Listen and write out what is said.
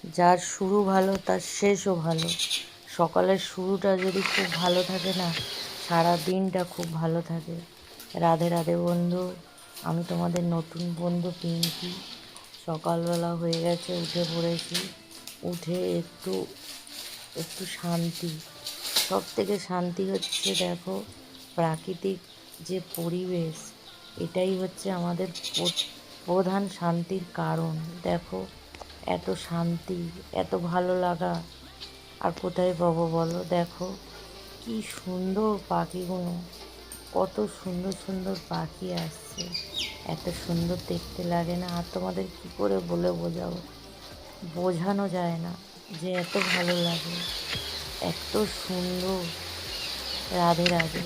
যার শুরু ভালো তার শেষও ভালো। সকালের শুরুটা যদি খুব ভালো থাকে না, সারা দিনটা খুব ভালো থাকে। রাধে রাধে বন্ধু, আমি তোমাদের নতুন বন্ধু পিঙ্কি। সকালবেলা হয়ে গেছে, উঠে পড়েছি। উঠে একটু একটু শান্তি, সব থেকে শান্তি হচ্ছে দেখো প্রাকৃতিক যে পরিবেশ, এটাই হচ্ছে আমাদের প্রধান শান্তির কারণ। দেখো এত শান্তি, এত ভালো লাগা আর কোথায় পাবো বলো? দেখো কি সুন্দর পাখিগুলো, কত সুন্দর সুন্দর পাখি আসছে, এত সুন্দর দেখতে লাগে না? আর তোমাদের কি করে বলে বোঝাবো, বোঝানো যায় না যে এত ভালো লাগে, এত সুন্দর। রাধে রাধে।